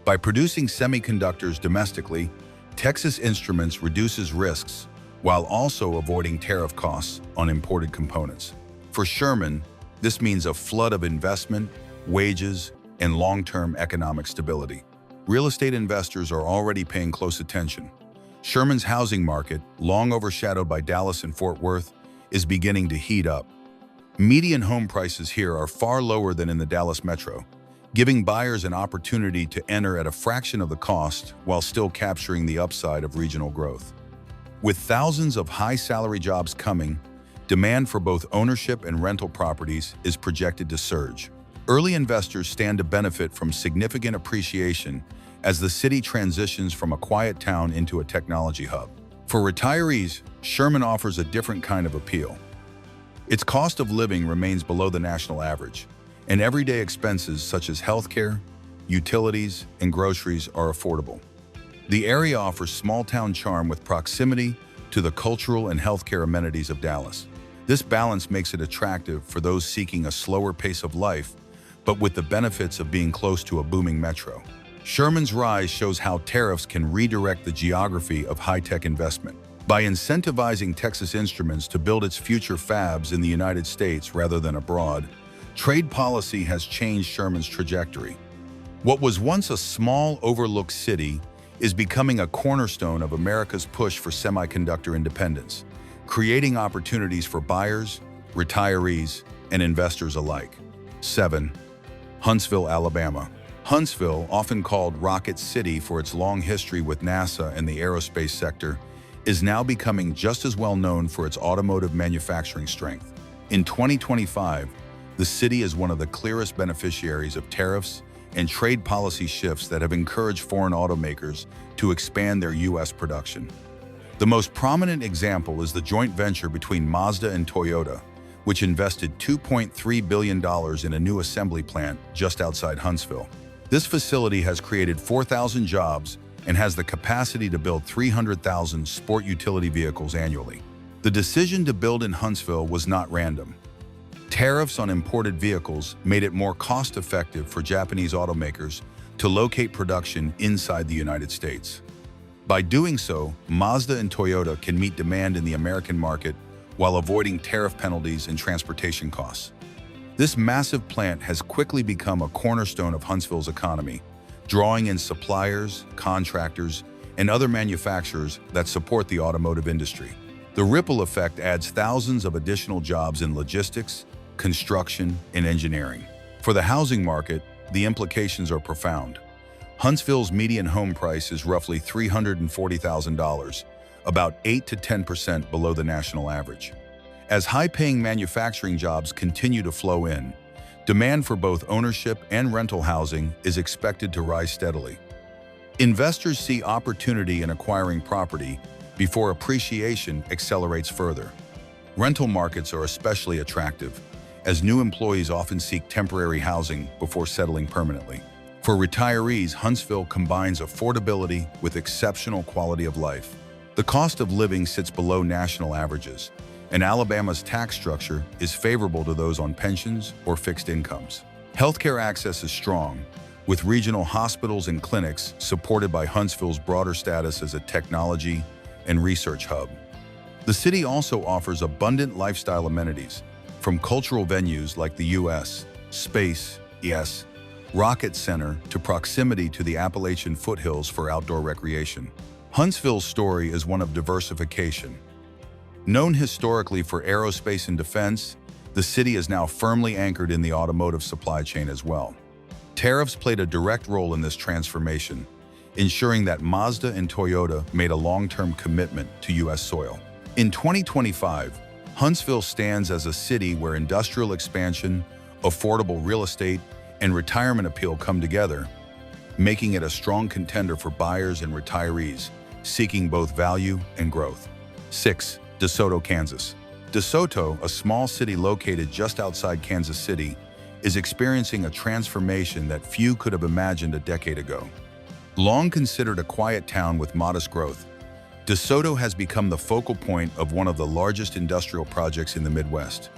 By producing semiconductors domestically, Texas Instruments reduces risks while also avoiding tariff costs on imported components. For Sherman, this means a flood of investment, wages, and long-term economic stability. Real estate investors are already paying close attention. Sherman's housing market, long overshadowed by Dallas and Fort Worth, is beginning to heat up. Median home prices here are far lower than in the Dallas metro, giving buyers an opportunity to enter at a fraction of the cost while still capturing the upside of regional growth. With thousands of high-salary jobs coming, demand for both ownership and rental properties is projected to surge. Early investors stand to benefit from significant appreciation as the city transitions from a quiet town into a technology hub. For retirees, Sherman offers a different kind of appeal. Its cost of living remains below the national average, and everyday expenses such as healthcare, utilities, and groceries are affordable. The area offers small-town charm with proximity to the cultural and healthcare amenities of Dallas. This balance makes it attractive for those seeking a slower pace of life, but with the benefits of being close to a booming metro. Sherman's rise shows how tariffs can redirect the geography of high-tech investment. By incentivizing Texas Instruments to build its future fabs in the United States rather than abroad, trade policy has changed Sherman's trajectory. What was once a small, overlooked city is becoming a cornerstone of America's push for semiconductor independence, creating opportunities for buyers, retirees, and investors alike. 7. Huntsville, Alabama. Huntsville, often called Rocket City for its long history with NASA and the aerospace sector, is now becoming just as well known for its automotive manufacturing strength. In 2025, the city is one of the clearest beneficiaries of tariffs and trade policy shifts that have encouraged foreign automakers to expand their U.S. production. The most prominent example is the joint venture between Mazda and Toyota, which invested $2.3 billion in a new assembly plant just outside Huntsville. This facility has created 4,000 jobs and has the capacity to build 300,000 sport utility vehicles annually. The decision to build in Huntsville was not random. Tariffs on imported vehicles made it more cost-effective for Japanese automakers to locate production inside the United States. By doing so, Mazda and Toyota can meet demand in the American market while avoiding tariff penalties and transportation costs. This massive plant has quickly become a cornerstone of Huntsville's economy, drawing in suppliers, contractors, and other manufacturers that support the automotive industry. The ripple effect adds thousands of additional jobs in logistics, construction, and engineering. For the housing market, the implications are profound. Huntsville's median home price is roughly $340,000, about 8 to 10% below the national average. As high-paying manufacturing jobs continue to flow in, demand for both ownership and rental housing is expected to rise steadily. Investors see opportunity in acquiring property before appreciation accelerates further. Rental markets are especially attractive, as new employees often seek temporary housing before settling permanently. For retirees, Huntsville combines affordability with exceptional quality of life. The cost of living sits below national averages, and Alabama's tax structure is favorable to those on pensions or fixed incomes. Healthcare access is strong, with regional hospitals and clinics supported by Huntsville's broader status as a technology and research hub. The city also offers abundant lifestyle amenities, from cultural venues like the U.S. Space, Rocket Center to proximity to the Appalachian foothills for outdoor recreation. Huntsville's story is one of diversification. Known historically for aerospace and defense, the city is now firmly anchored in the automotive supply chain as well. Tariffs played a direct role in this transformation, ensuring that Mazda and Toyota made a long-term commitment to U.S. soil. In 2025, Huntsville stands as a city where industrial expansion, affordable real estate, and retirement appeal come together, making it a strong contender for buyers and retirees seeking both value and growth. 6. DeSoto, Kansas. DeSoto, a small city located just outside Kansas City, is experiencing a transformation that few could have imagined a decade ago. Long considered a quiet town with modest growth, DeSoto has become the focal point of one of the largest industrial projects in the Midwest.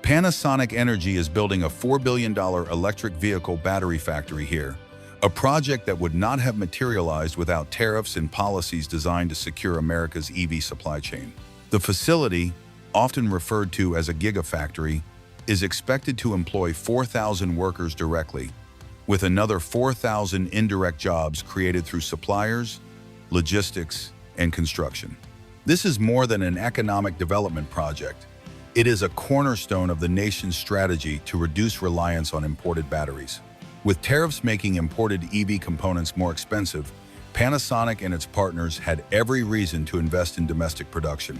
Panasonic Energy is building a $4 billion electric vehicle battery factory here, a project that would not have materialized without tariffs and policies designed to secure America's EV supply chain. The facility, often referred to as a gigafactory, is expected to employ 4,000 workers directly, with another 4,000 indirect jobs created through suppliers, logistics, and construction. This is more than an economic development project. It is a cornerstone of the nation's strategy to reduce reliance on imported batteries. With tariffs making imported EV components more expensive, Panasonic and its partners had every reason to invest in domestic production.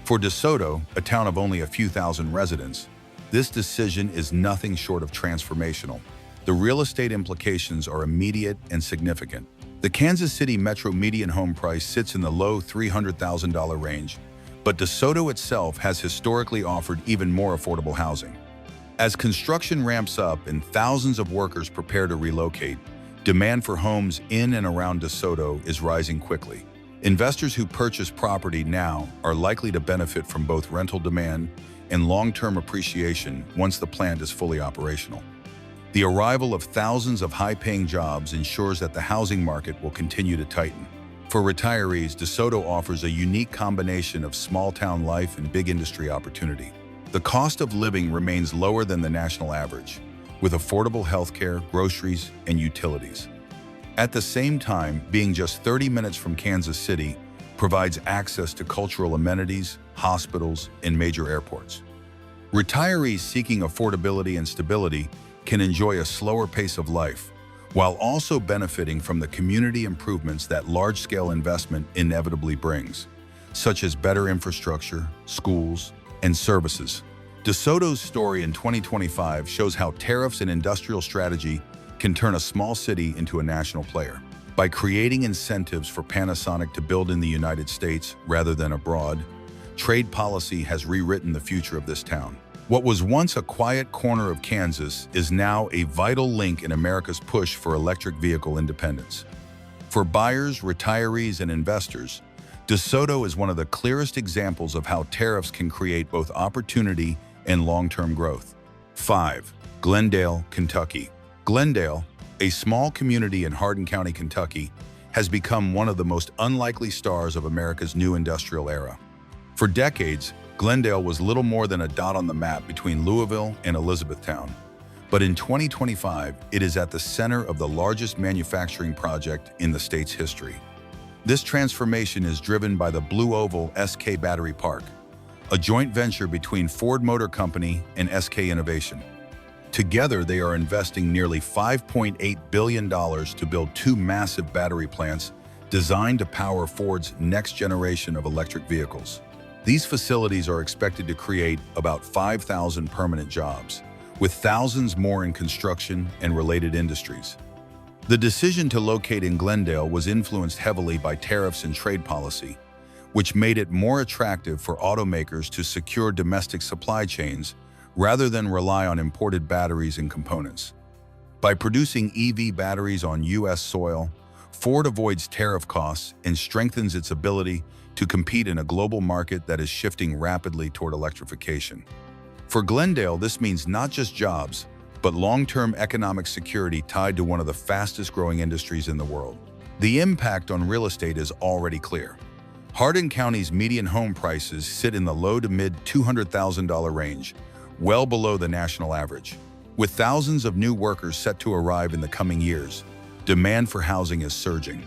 For DeSoto, a town of only a few thousand residents, this decision is nothing short of transformational. The real estate implications are immediate and significant. The Kansas City metro median home price sits in the low $300,000 range, but DeSoto itself has historically offered even more affordable housing. As construction ramps up and thousands of workers prepare to relocate, demand for homes in and around DeSoto is rising quickly. Investors who purchase property now are likely to benefit from both rental demand and long-term appreciation once the plant is fully operational. The arrival of thousands of high-paying jobs ensures that the housing market will continue to tighten. For retirees, DeSoto offers a unique combination of small-town life and big industry opportunity. The cost of living remains lower than the national average, with affordable healthcare, groceries, and utilities. At the same time, being just 30 minutes from Kansas City provides access to cultural amenities, hospitals, and major airports. Retirees seeking affordability and stability can enjoy a slower pace of life, while also benefiting from the community improvements that large-scale investment inevitably brings, such as better infrastructure, schools, and services. DeSoto's story in 2025 shows how tariffs and industrial strategy can turn a small city into a national player. By creating incentives for Panasonic to build in the United States rather than abroad, trade policy has rewritten the future of this town. What was once a quiet corner of Kansas is now a vital link in America's push for electric vehicle independence. For buyers, retirees, and investors, DeSoto is one of the clearest examples of how tariffs can create both opportunity and long-term growth. 5. Glendale, Kentucky. Glendale, a small community in Hardin County, Kentucky, has become one of the most unlikely stars of America's new industrial era. For decades, Glendale was little more than a dot on the map between Louisville and Elizabethtown. But in 2025, it is at the center of the largest manufacturing project in the state's history. This transformation is driven by the Blue Oval SK Battery Park, a joint venture between Ford Motor Company and SK Innovation. Together, they are investing nearly $5.8 billion to build two massive battery plants designed to power Ford's next generation of electric vehicles. These facilities are expected to create about 5,000 permanent jobs, with thousands more in construction and related industries. The decision to locate in Glendale was influenced heavily by tariffs and trade policy, which made it more attractive for automakers to secure domestic supply chains rather than rely on imported batteries and components. By producing EV batteries on U.S. soil, Ford avoids tariff costs and strengthens its ability to compete in a global market that is shifting rapidly toward electrification. For Glendale, this means not just jobs, but long-term economic security tied to one of the fastest-growing industries in the world. The impact on real estate is already clear. Hardin County's median home prices sit in the low to mid $200,000 range, well below the national average. With thousands of new workers set to arrive in the coming years, demand for housing is surging.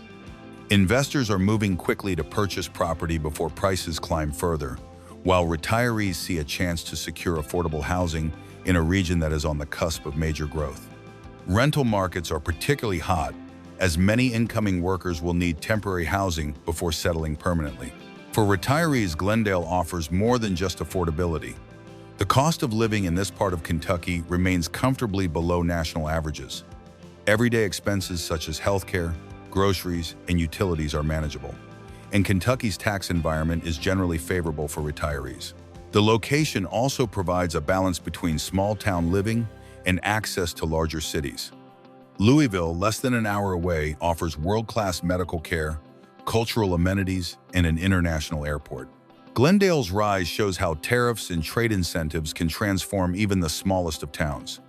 Investors are moving quickly to purchase property before prices climb further, while retirees see a chance to secure affordable housing in a region that is on the cusp of major growth. Rental markets are particularly hot, as many incoming workers will need temporary housing before settling permanently. For retirees, Glendale offers more than just affordability. The cost of living in this part of Kentucky remains comfortably below national averages. Everyday expenses such as healthcare, groceries, and utilities are manageable, and Kentucky's tax environment is generally favorable for retirees. The location also provides a balance between small-town living and access to larger cities. Louisville, less than an hour away, offers world-class medical care, cultural amenities, and an international airport. Glendale's rise shows how tariffs and trade incentives can transform even the smallest of towns.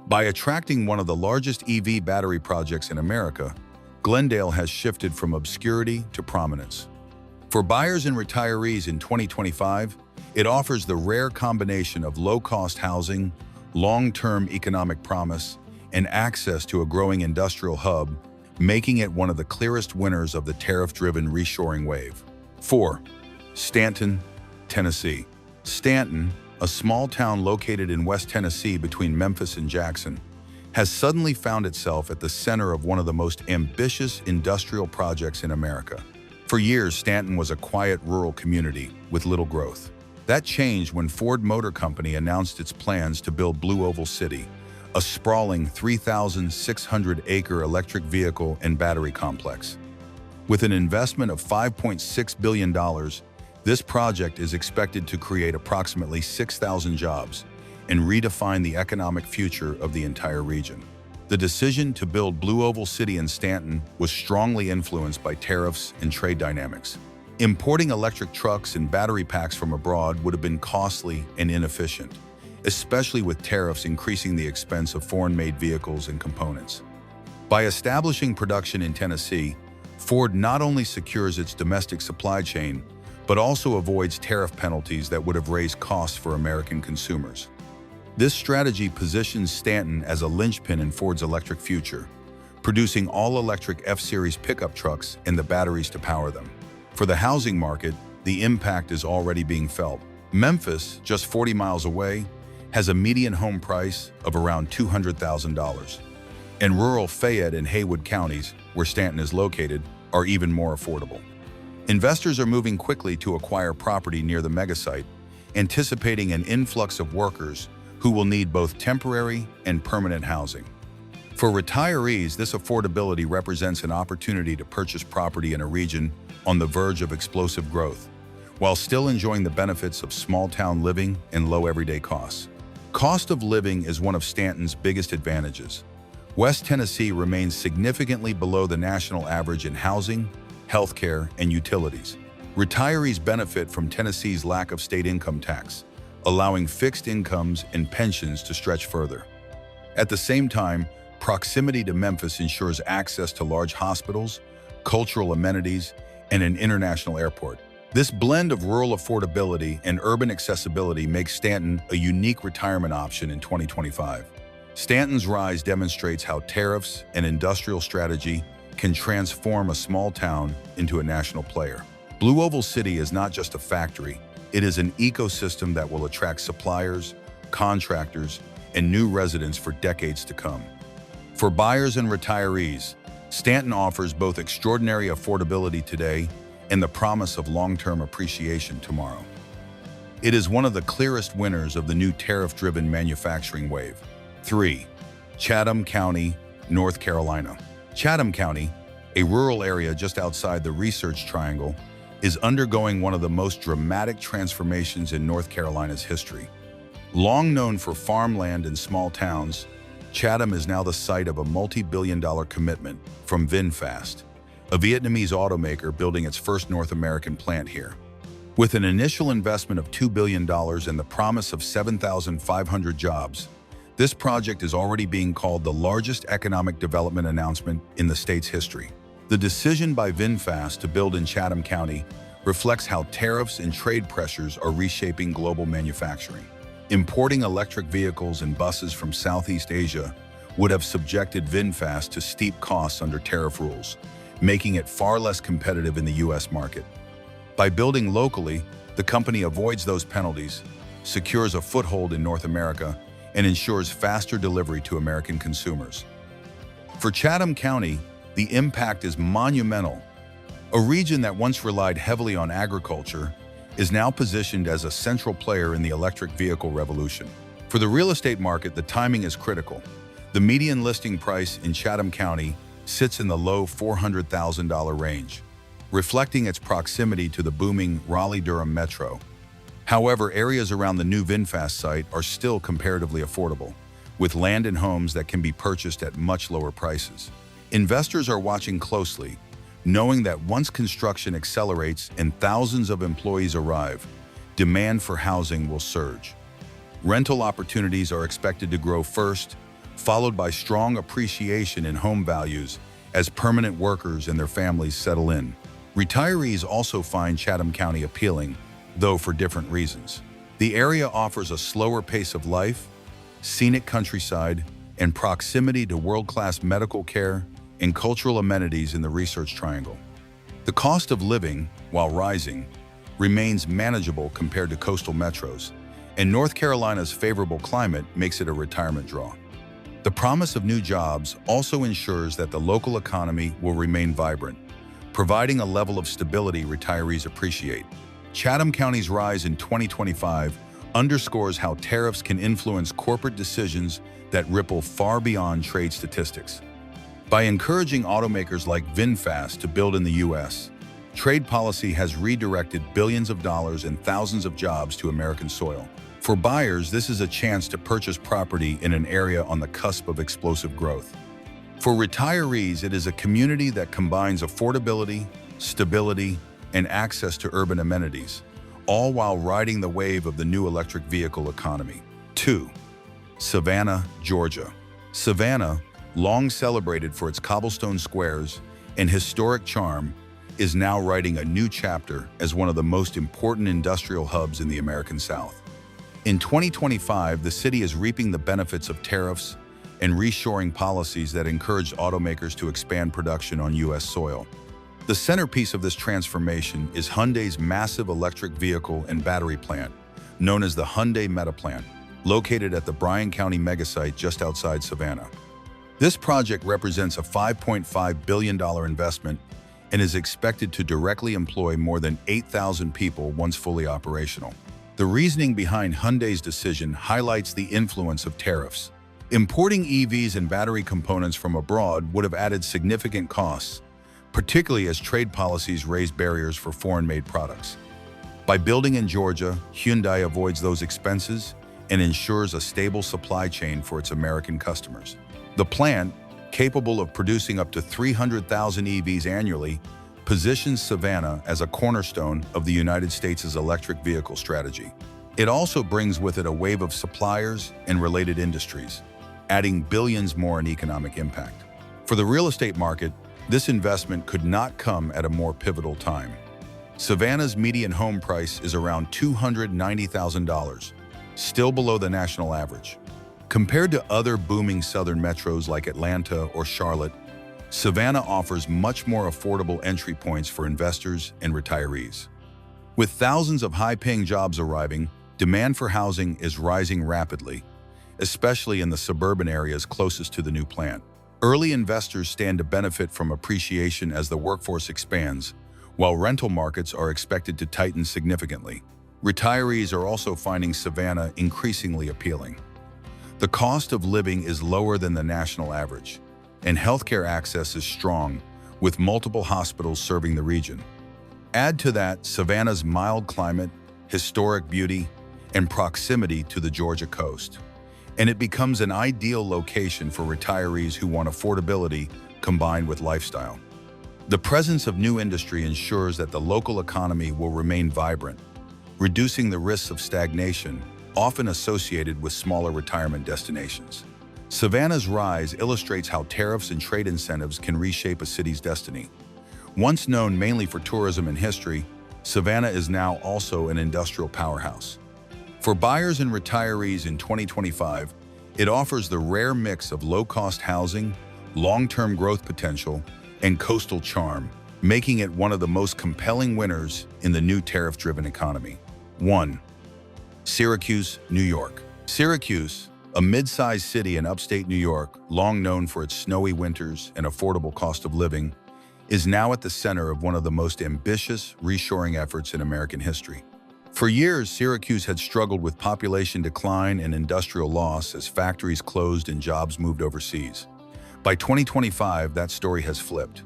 By attracting one of the largest EV battery projects in America, Glendale has shifted from obscurity to prominence. For buyers and retirees in 2025, it offers the rare combination of low-cost housing, long-term economic promise, and access to a growing industrial hub, making it one of the clearest winners of the tariff-driven reshoring wave. 4. Stanton, Tennessee. Stanton, a small town located in West Tennessee between Memphis and Jackson, has suddenly found itself at the center of one of the most ambitious industrial projects in America. For years, Stanton was a quiet rural community with little growth. That changed when Ford Motor Company announced its plans to build Blue Oval City, a sprawling 3,600-acre electric vehicle and battery complex. With an investment of $5.6 billion, this project is expected to create approximately 6,000 jobs and redefine the economic future of the entire region. The decision to build Blue Oval City in Stanton was strongly influenced by tariffs and trade dynamics. Importing electric trucks and battery packs from abroad would have been costly and inefficient, especially with tariffs increasing the expense of foreign-made vehicles and components. By establishing production in Tennessee, Ford not only secures its domestic supply chain, but also avoids tariff penalties that would have raised costs for American consumers. This strategy positions Stanton as a linchpin in Ford's electric future, producing all-electric F-Series pickup trucks and the batteries to power them. For the housing market, the impact is already being felt. Memphis, just 40 miles away, has a median home price of around $200,000. And rural Fayette and Haywood counties, where Stanton is located, are even more affordable. Investors are moving quickly to acquire property near the megasite, anticipating an influx of workers who will need both temporary and permanent housing. For retirees, this affordability represents an opportunity to purchase property in a region on the verge of explosive growth, while still enjoying the benefits of small-town living and low everyday costs. Cost of living is one of Stanton's biggest advantages. West Tennessee remains significantly below the national average in housing, healthcare, and utilities. Retirees benefit from Tennessee's lack of state income tax, allowing fixed incomes and pensions to stretch further. At the same time, proximity to Memphis ensures access to large hospitals, cultural amenities, and an international airport. This blend of rural affordability and urban accessibility makes Stanton a unique retirement option in 2025. Stanton's rise demonstrates how tariffs and industrial strategy can transform a small town into a national player. Blue Oval City is not just a factory, it is an ecosystem that will attract suppliers, contractors, and new residents for decades to come. For buyers and retirees, Stanton offers both extraordinary affordability today and the promise of long-term appreciation tomorrow. It is one of the clearest winners of the new tariff-driven manufacturing wave. 3. Chatham County, North Carolina. Chatham County, a rural area just outside the Research Triangle, is undergoing one of the most dramatic transformations in North Carolina's history. Long known for farmland and small towns, Chatham is now the site of a multi-billion-dollar commitment from VinFast, a Vietnamese automaker building its first North American plant here. With an initial investment of $2 billion and the promise of 7,500 jobs, this project is already being called the largest economic development announcement in the state's history. The decision by VinFast to build in Chatham County reflects how tariffs and trade pressures are reshaping global manufacturing. Importing electric vehicles and buses from Southeast Asia would have subjected VinFast to steep costs under tariff rules, making it far less competitive in the U.S. market. By building locally, the company avoids those penalties, secures a foothold in North America, and ensures faster delivery to American consumers. For Chatham County, the impact is monumental. A region that once relied heavily on agriculture is now positioned as a central player in the electric vehicle revolution. For the real estate market, the timing is critical. The median listing price in Chatham County sits in the low $400,000 range, reflecting its proximity to the booming Raleigh-Durham metro. However, areas around the new VinFast site are still comparatively affordable, with land and homes that can be purchased at much lower prices. Investors are watching closely, knowing that once construction accelerates and thousands of employees arrive, demand for housing will surge. Rental opportunities are expected to grow first, followed by strong appreciation in home values as permanent workers and their families settle in. Retirees also find Chatham County appealing, though for different reasons. The area offers a slower pace of life, scenic countryside, and proximity to world-class medical care and cultural amenities in the Research Triangle. The cost of living, while rising, remains manageable compared to coastal metros, and North Carolina's favorable climate makes it a retirement draw. The promise of new jobs also ensures that the local economy will remain vibrant, providing a level of stability retirees appreciate. Chatham County's rise in 2025 underscores how tariffs can influence corporate decisions that ripple far beyond trade statistics. By encouraging automakers like VinFast to build in the U.S., trade policy has redirected billions of dollars and thousands of jobs to American soil. For buyers, this is a chance to purchase property in an area on the cusp of explosive growth. For retirees, it is a community that combines affordability, stability, and access to urban amenities, all while riding the wave of the new electric vehicle economy. 2. Savannah, Georgia. Savannah, long celebrated for its cobblestone squares and historic charm, is now writing a new chapter as one of the most important industrial hubs in the American South. In 2025, the city is reaping the benefits of tariffs and reshoring policies that encourage automakers to expand production on U.S. soil. The centerpiece of this transformation is Hyundai's massive electric vehicle and battery plant, known as the Hyundai Meta Plant, located at the Bryan County megasite just outside Savannah. This project represents a $5.5 billion investment and is expected to directly employ more than 8,000 people once fully operational. The reasoning behind Hyundai's decision highlights the influence of tariffs. Importing EVs and battery components from abroad would have added significant costs, particularly as trade policies raise barriers for foreign-made products. By building in Georgia, Hyundai avoids those expenses and ensures a stable supply chain for its American customers. The plant, capable of producing up to 300,000 EVs annually, positions Savannah as a cornerstone of the United States' electric vehicle strategy. It also brings with it a wave of suppliers and related industries, adding billions more in economic impact. For the real estate market, this investment could not come at a more pivotal time. Savannah's median home price is around $290,000, still below the national average. Compared to other booming southern metros like Atlanta or Charlotte, Savannah offers much more affordable entry points for investors and retirees. With thousands of high-paying jobs arriving, demand for housing is rising rapidly, especially in the suburban areas closest to the new plant. Early investors stand to benefit from appreciation as the workforce expands, while rental markets are expected to tighten significantly. Retirees are also finding Savannah increasingly appealing. The cost of living is lower than the national average, and healthcare access is strong, with multiple hospitals serving the region. Add to that Savannah's mild climate, historic beauty, and proximity to the Georgia coast, and it becomes an ideal location for retirees who want affordability combined with lifestyle. The presence of new industry ensures that the local economy will remain vibrant, reducing the risks of stagnation, often associated with smaller retirement destinations. Savannah's rise illustrates how tariffs and trade incentives can reshape a city's destiny. Once known mainly for tourism and history, Savannah is now also an industrial powerhouse. For buyers and retirees in 2025, it offers the rare mix of low-cost housing, long-term growth potential, and coastal charm, making it one of the most compelling winners in the new tariff-driven economy. 1. Syracuse, New York. Syracuse, a mid-sized city in upstate New York, long known for its snowy winters and affordable cost of living, is now at the center of one of the most ambitious reshoring efforts in American history. For years, Syracuse had struggled with population decline and industrial loss as factories closed and jobs moved overseas. By 2025, that story has flipped.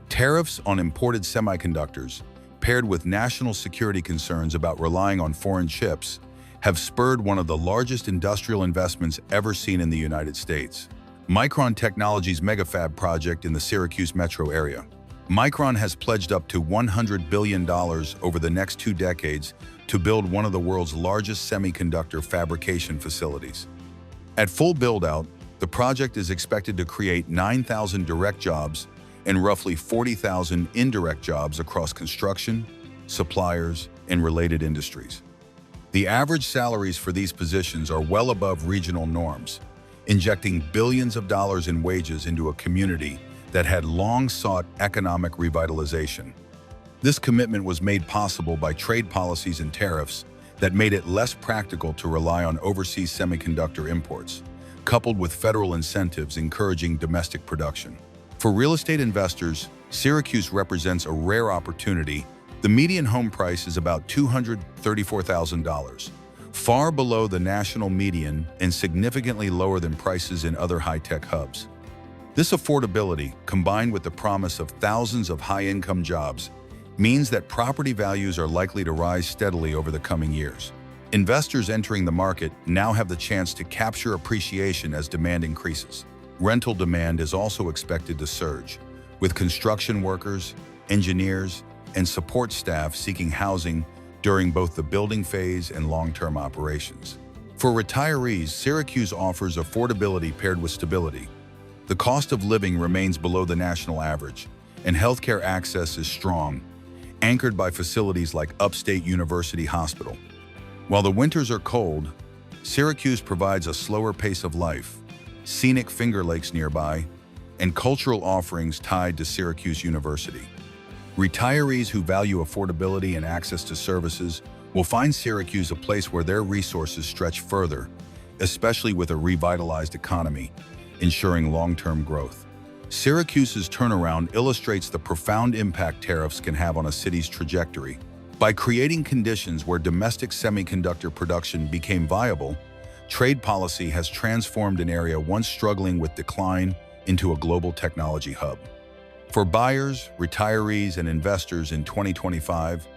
Tariffs on imported semiconductors, paired with national security concerns about relying on foreign chips, have spurred one of the largest industrial investments ever seen in the United States. Micron Technology's megafab project in the Syracuse metro area. Micron has pledged up to $100 billion over the next 2 decades to build one of the world's largest semiconductor fabrication facilities. At full build-out, the project is expected to create 9,000 direct jobs and roughly 40,000 indirect jobs across construction, suppliers, and related industries. The average salaries for these positions are well above regional norms, injecting billions of dollars in wages into a community that had long sought economic revitalization. This commitment was made possible by trade policies and tariffs that made it less practical to rely on overseas semiconductor imports, coupled with federal incentives encouraging domestic production. For real estate investors, Syracuse represents a rare opportunity. The median home price is about $234,000, far below the national median and significantly lower than prices in other high-tech hubs. This affordability, combined with the promise of thousands of high-income jobs, means that property values are likely to rise steadily over the coming years. Investors entering the market now have the chance to capture appreciation as demand increases. Rental demand is also expected to surge, with construction workers, engineers, and support staff seeking housing during both the building phase and long-term operations. For retirees, Syracuse offers affordability paired with stability. The cost of living remains below the national average, and healthcare access is strong, anchored by facilities like Upstate University Hospital. While the winters are cold, Syracuse provides a slower pace of life, scenic Finger Lakes nearby, and cultural offerings tied to Syracuse University. Retirees who value affordability and access to services will find Syracuse a place where their resources stretch further, especially with a revitalized economy, ensuring long-term growth. Syracuse's turnaround illustrates the profound impact tariffs can have on a city's trajectory. By creating conditions where domestic semiconductor production became viable, trade policy has transformed an area once struggling with decline into a global technology hub. For buyers, retirees, and investors in 2025,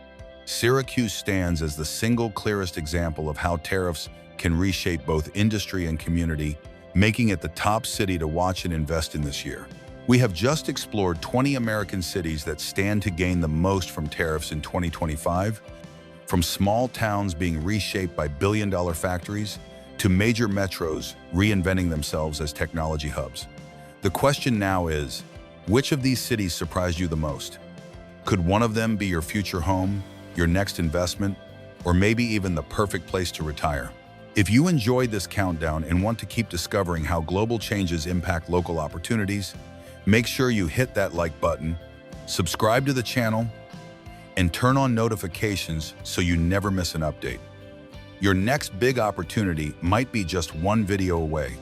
Syracuse stands as the single clearest example of how tariffs can reshape both industry and community, making it the top city to watch and invest in this year. We have just explored 20 American cities that stand to gain the most from tariffs in 2025, from small towns being reshaped by billion-dollar factories to major metros reinventing themselves as technology hubs. The question now is, which of these cities surprised you the most? Could one of them be your future home, your next investment, or maybe even the perfect place to retire? If you enjoyed this countdown and want to keep discovering how global changes impact local opportunities, make sure you hit that like button, subscribe to the channel, and turn on notifications so you never miss an update. Your next big opportunity might be just one video away.